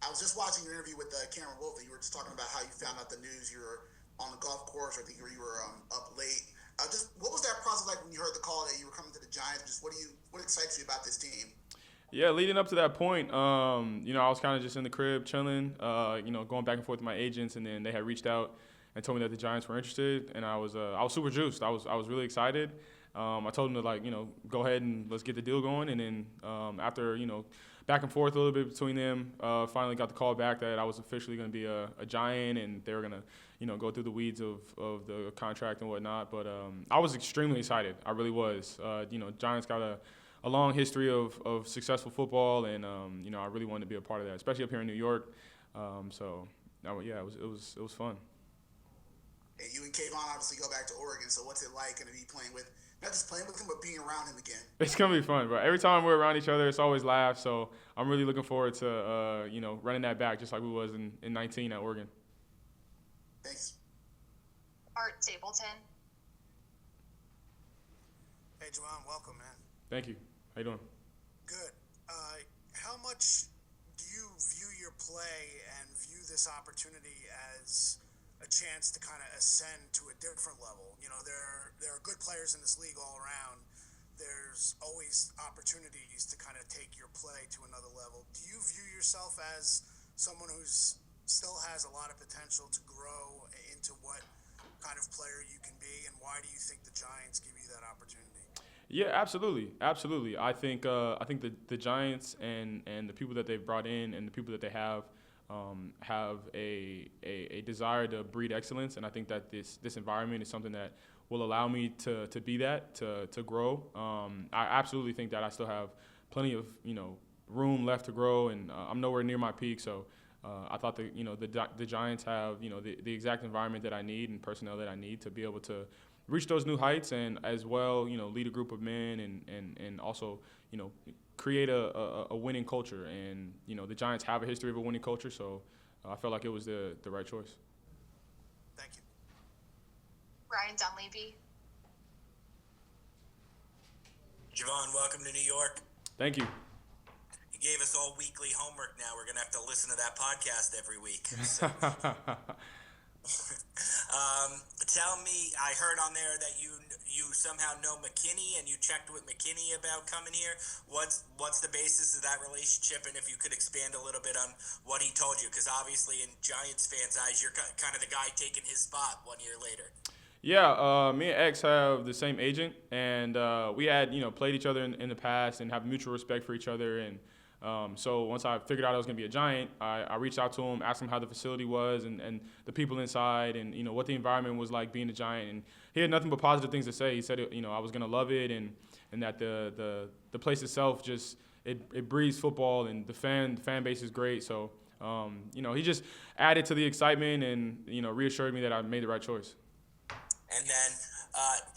I was just watching your interview with Cameron Wolf, and you were just talking about how you found out the news. You were on the golf course, or I think you were up late. Just what was that process like when you heard the call that you were coming to the Giants? Just what excites you about this team? Yeah, leading up to that point, I was kind of just in the crib chilling, going back and forth with my agents, and then they had reached out and told me that the Giants were interested, and I was super juiced. I was really excited. I told them to go ahead and let's get the deal going, and then after back and forth a little bit between them, finally got the call back that I was officially going to be a Giant, and they were going to go through the weeds of the contract and whatnot. But I was extremely excited. I really was. Giants got a long history of successful football, and I really wanted to be a part of that, especially up here in New York. It was fun. And you and Kayvon obviously go back to Oregon, so what's it like going to be playing with, not just playing with him, but being around him again? It's gonna be fun, bro. Every time we're around each other, it's always laughs. So I'm really looking forward to running that back just like we was in 19 at Oregon. Thanks. Art Stapleton. Hey, Jevón, welcome, man. Thank you. How you doing? Good. How much do you view your play and view this opportunity as a chance to kind of ascend to a different level? There are good players in this league all around. There's always opportunities to kind of take your play to another level. Do you view yourself as someone who's still has a lot of potential to grow into what kind of player you can be, and why do you think the Giants give you that opportunity? Yeah, absolutely. I think the Giants and the people that they've brought in and the people that they have a desire to breed excellence, and I think that this environment is something that will allow me to be that, to grow. I absolutely think that I still have plenty of room left to grow, and I'm nowhere near my peak. So I thought that the Giants have the exact environment that I need and personnel that I need to be able to reach those new heights, and as well lead a group of men and also create a winning culture. And the Giants have a history of a winning culture, so I felt like it was the right choice. Thank you. Ryan Dunleavy. Jevón, welcome to New York. Thank you. You gave us all weekly homework now. We're going to have to listen to that podcast every week. So. Tell me, I heard on there that you somehow know McKinney, and you checked with McKinney about coming here. What's the basis of that relationship, and if you could expand a little bit on what he told you, because obviously in Giants fans' eyes, you're kind of the guy taking his spot 1 year later. Yeah, me and X have the same agent, and we had played each other in the past and have mutual respect for each other. And so once I figured out I was going to be a Giant, I reached out to him, asked him how the facility was and the people inside, and what the environment was like being a Giant. And he had nothing but positive things to say. He said I was going to love it, and that the place itself just it breeds football, and the fan base is great. So he just added to the excitement and reassured me that I made the right choice. And then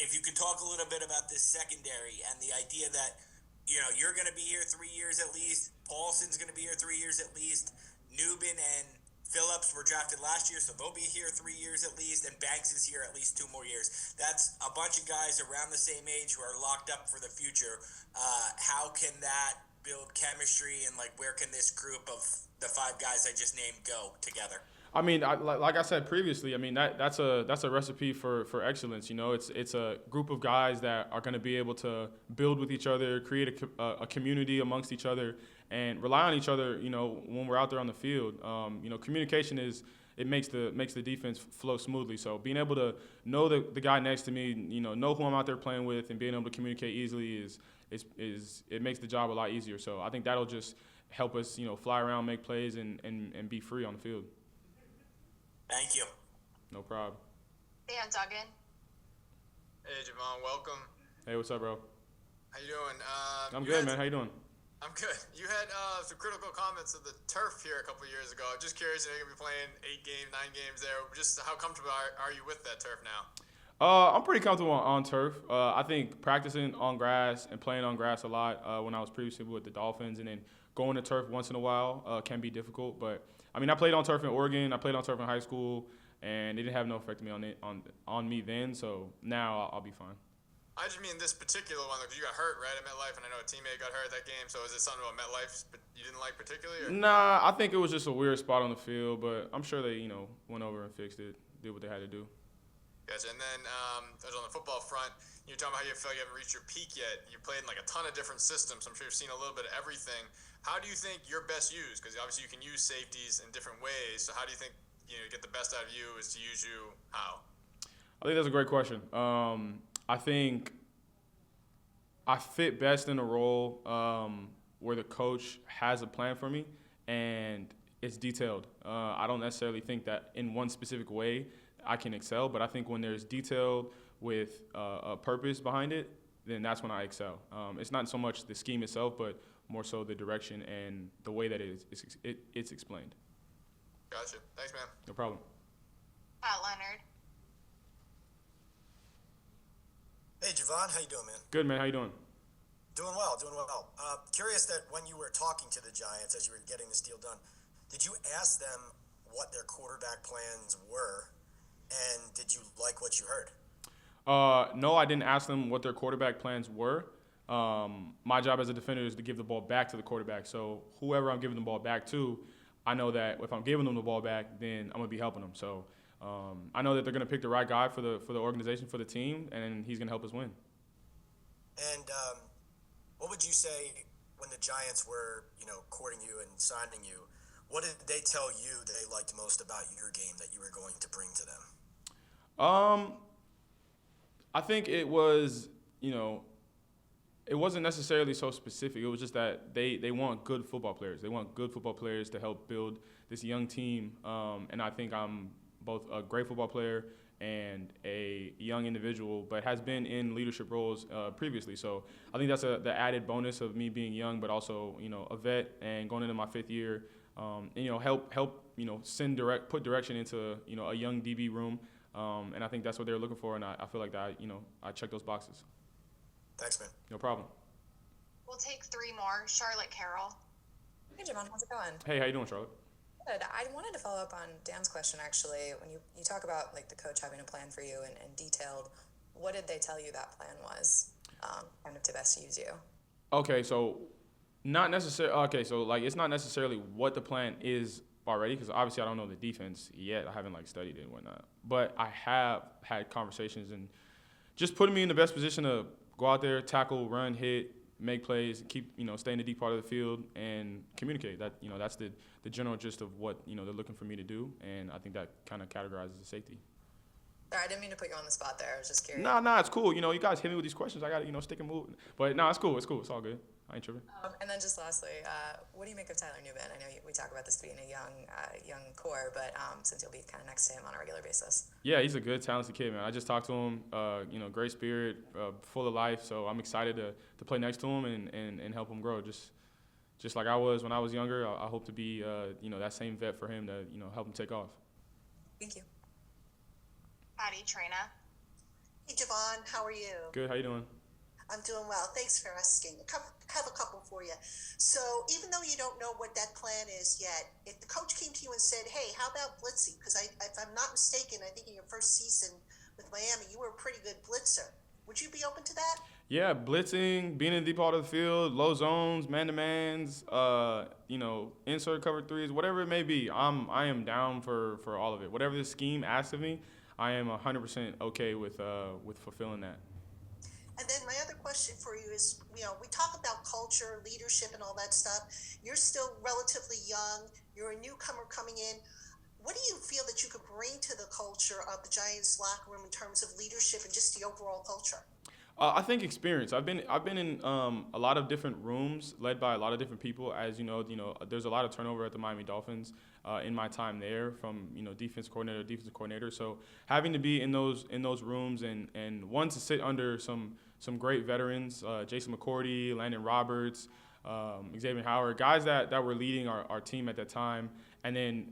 if you could talk a little bit about this secondary and the idea that you're going to be here 3 years at least. Paulson's going to be here 3 years at least. Nubin and Phillips were drafted last year, so they'll be here 3 years at least. And Banks is here at least 2 more years. That's a bunch of guys around the same age who are locked up for the future. How can that build chemistry, and where can this group of the 5 guys I just named go together? I mean, like I said previously, I mean that's a recipe for excellence. It's a group of guys that are going to be able to build with each other, create a community amongst each other, and rely on each other. When we're out there on the field, communication makes the defense flow smoothly. So being able to know the guy next to me, know who I'm out there playing with, and being able to communicate easily is it makes the job a lot easier. So I think that'll just help us, fly around, make plays, and be free on the field. Thank you. No problem. Dan Duggan. Hey, Jevón, welcome. Hey, what's up, bro? How you doing? I'm good, man. How you doing? I'm good. You had some critical comments of the turf here a couple of years ago. I'm just curious, you're going to be playing 8 games, 9 games there. Just how comfortable are you with that turf now? I'm pretty comfortable on turf. I think practicing on grass and playing on grass a lot when I was previously with the Dolphins, and then going to turf once in a while can be difficult. But I mean, I played on turf in Oregon. I played on turf in high school, and it didn't have no effect on me then. So now I'll be fine. I just mean this particular one because you got hurt, right, at MetLife, and I know a teammate got hurt that game. So is it something about MetLife you didn't like particularly? Or? Nah, I think it was just a weird spot on the field, but I'm sure they, went over and fixed it, did what they had to do. Gotcha. And then as on the football front, you're talking about how you feel you haven't reached your peak yet. You played in like a ton of different systems. I'm sure you've seen a little bit of everything. How do you think you're best used? Because obviously you can use safeties in different ways. So how do you think you get the best out of you is to use you how? I think that's a great question. I think I fit best in a role where the coach has a plan for me and it's detailed. I don't necessarily think that in one specific way I can excel, but I think when there's detailed with a purpose behind it, then that's when I excel. It's not so much the scheme itself, but more so the direction and the way that it's explained. Gotcha. Thanks, man. No problem. Leonard. Hey, Jevon, how you doing, man? Good, man. How you doing? Doing well, doing well. Curious that when you were talking to the Giants as you were getting this deal done, did you ask them what their quarterback plans were, and did you like what you heard? No, I didn't ask them what their quarterback plans were. My job as a defender is to give the ball back to the quarterback. So whoever I'm giving the ball back to, I know that if I'm giving them the ball back, then I'm going to be helping them. So I know that they're going to pick the right guy for the organization, for the team, and he's going to help us win. And what would you say when the Giants were, courting you and signing you? What did they tell you they liked most about your game that you were going to bring to them? I think it was, it wasn't necessarily so specific. It was just that they want good football players. They want good football players to help build this young team. And I think I'm both a great football player and a young individual, but has been in leadership roles previously. So I think that's the added bonus of me being young, but also, a vet and going into my 5th year. And, help put direction into, a young DB room. And I think that's what they're looking for. And I feel like that, I check those boxes. Thanks, man. No problem. We'll take 3 more. Charlotte Carroll. Hey, Jevon, how's it going? Hey, how you doing, Charlotte? Good. I wanted to follow up on Dan's question, actually. When you talk about, the coach having a plan for you and detailed, what did they tell you that plan was, kind of to best use you? Okay, so not necessarily. Okay, so, it's not necessarily what the plan is already, because obviously I don't know the defense yet. I haven't, studied it and whatnot. But I have had conversations and just putting me in the best position to go out there, tackle, run, hit, make plays, keep, stay in the deep part of the field and communicate. That, that's the general gist of what, they're looking for me to do. And I think that kind of categorizes the safety. Sorry, I didn't mean to put you on the spot there. I was just curious. Nah, it's cool. You guys hit me with these questions. I got to, stick and move. But, no, it's cool. It's all good. I ain't tripping. And then just lastly, what do you make of Tyler Nubin? I know we talk about this being a young core, but since you'll be kind of next to him on a regular basis. Yeah, he's a good, talented kid, man. I just talked to him. Great spirit, full of life. So I'm excited to play next to him and help him grow. Just like I was when I was younger. I hope to be that same vet for him to help him take off. Thank you. Patty Trina. Hey, Jevon, how are you? Good. How you doing? I'm doing well. Thanks for asking. Have a couple for you. So even though you don't know what that plan is yet, if the coach came to you and said, hey, how about blitzing? Because if I'm not mistaken, I think in your first season with Miami, you were a pretty good blitzer. Would you be open to that? Yeah, blitzing, being in the deep part of the field, low zones, man-to-mans, insert cover threes, whatever it may be. I am down for all of it. Whatever the scheme asks of me, I am 100% okay with fulfilling that. And then my other question for you is, we talk about culture, leadership, and all that stuff. You're still relatively young. You're a newcomer coming in. What do you feel that you could bring to the culture of the Giants locker room in terms of leadership and just the overall culture? I think experience. I've been in a lot of different rooms led by a lot of different people. As you know, there's a lot of turnover at the Miami Dolphins in my time there, from defense coordinator. So having to be in those rooms and one to sit under some great veterans, Jason McCourty, Landon Roberts, Xavier Howard, guys that were leading our team at that time. And then,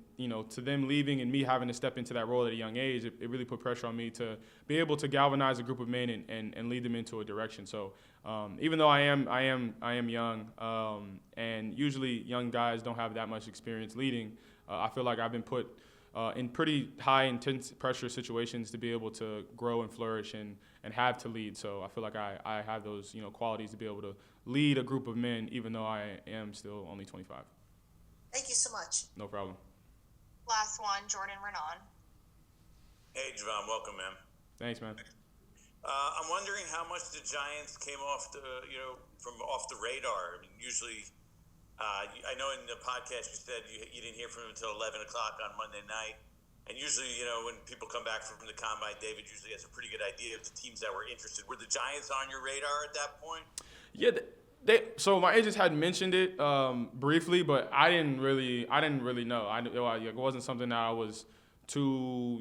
to them leaving and me having to step into that role at a young age, it really put pressure on me to be able to galvanize a group of men and lead them into a direction. So even though I am young, and usually young guys don't have that much experience leading, I feel like I've been put in pretty high intense pressure situations to be able to grow and flourish and have to lead. So I feel like I have those, qualities to be able to lead a group of men, even though I am still only 25. Thank you so much. No problem. Last one, Jordan Renan. Hey, Jevón, welcome, man. Thanks, man. I'm wondering how much the Giants came off from off the radar. I mean, usually, I know in the podcast you said you didn't hear from him until 11 o'clock on Monday night. And usually, when people come back from the combine, David usually has a pretty good idea of the teams that were interested. Were the Giants on your radar at that point? Yeah, so my agents had mentioned it briefly, but I didn't really know. It wasn't something that I was too,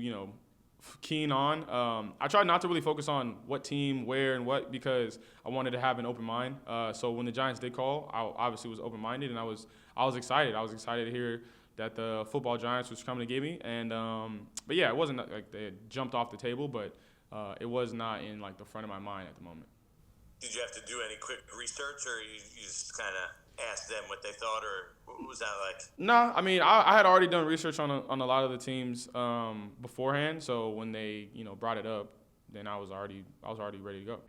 keen on. I tried not to really focus on what team, where, and what, because I wanted to have an open mind. So when the Giants did call, I obviously was open-minded, and I was excited. I was excited to hear that the football Giants was coming to get me. And but yeah, it wasn't like they had jumped off the table, but it was not in like the front of my mind at the moment. Did you have to do any quick research, or you just kind of asked them what they thought, or what was that like? No, I mean I had already done research on a lot of the teams beforehand. So when they brought it up, then I was already ready to go.